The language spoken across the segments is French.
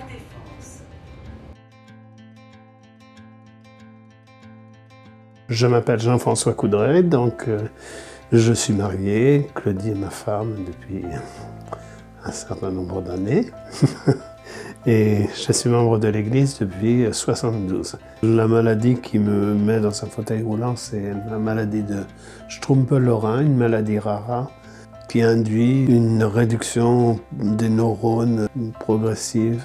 Défense. Je m'appelle Jean-François Coudray, donc je suis marié, Claudie est ma femme depuis un certain nombre d'années. Et je suis membre de l'église depuis 1972. La maladie qui me met dans un fauteuil roulant, c'est la maladie de Strumpel-Lorrain, une maladie rare qui induit une réduction des neurones progressive,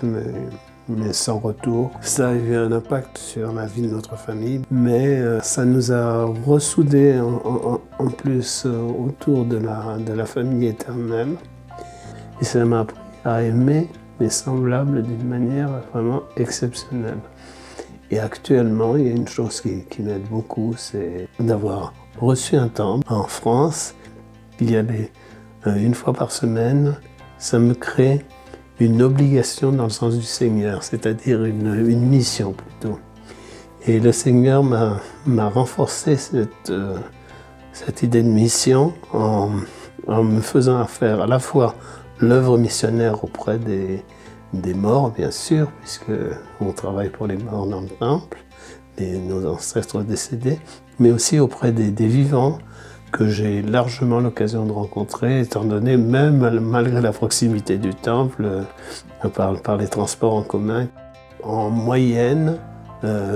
mais sans retour. Ça a eu un impact sur la vie de notre famille, mais ça nous a ressoudés en plus autour de la famille éternelle. Et ça m'a appris à aimer mes semblables d'une manière vraiment exceptionnelle. Et actuellement, il y a une chose qui m'aide beaucoup, c'est d'avoir reçu un temple en France. Y aller une fois par semaine, ça me crée une obligation dans le sens du Seigneur, c'est-à-dire une mission plutôt. Et le Seigneur m'a renforcé cette idée de mission en me faisant faire à la fois l'œuvre missionnaire auprès des morts, bien sûr, puisqu'on travaille pour les morts dans le temple, nos ancêtres décédés, mais aussi auprès des vivants que j'ai largement l'occasion de rencontrer, étant donné, même malgré la proximité du temple, par les transports en commun. En moyenne,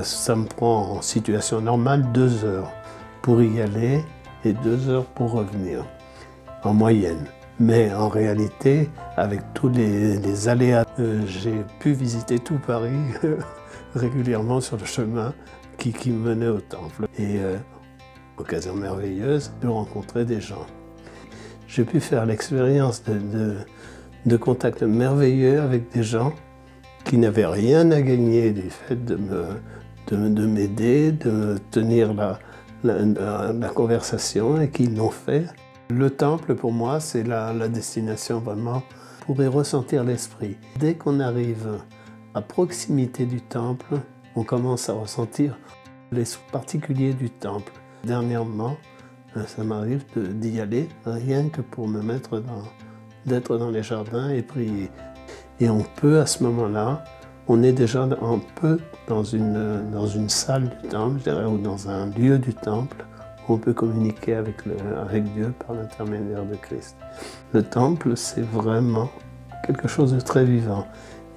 ça me prend en situation normale 2 heures pour y aller et 2 heures pour revenir, en moyenne. Mais en réalité, avec tous les aléas, j'ai pu visiter tout Paris régulièrement sur le chemin qui menait au temple. Et occasion merveilleuse de rencontrer des gens. J'ai pu faire l'expérience de contacts merveilleux avec des gens qui n'avaient rien à gagner du fait de m'aider, de me tenir la conversation et qui l'ont fait. Le temple, pour moi, c'est la destination vraiment pour y ressentir l'esprit. Dès qu'on arrive à proximité du temple, on commence à ressentir l'esprit particulier du temple. Dernièrement, ça m'arrive d'y aller rien que pour me mettre d'être dans les jardins et prier. Et on peut à ce moment-là, on est déjà un peu dans une salle du temple, je dirais, ou dans un lieu du temple, où on peut communiquer avec Dieu par l'intermédiaire de Christ. Le temple, c'est vraiment quelque chose de très vivant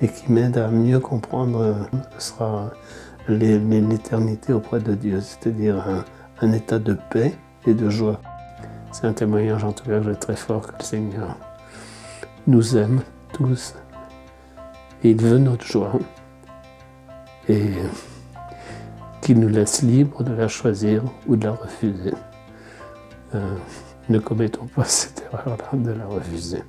et qui m'aide à mieux comprendre ce sera l'éternité auprès de Dieu, c'est-à-dire un état de paix et de joie. C'est un témoignage en tout cas que j'ai très fort que le Seigneur nous aime tous et il veut notre joie et qu'il nous laisse libres de la choisir ou de la refuser. Ne commettons pas cette erreur-là de la refuser.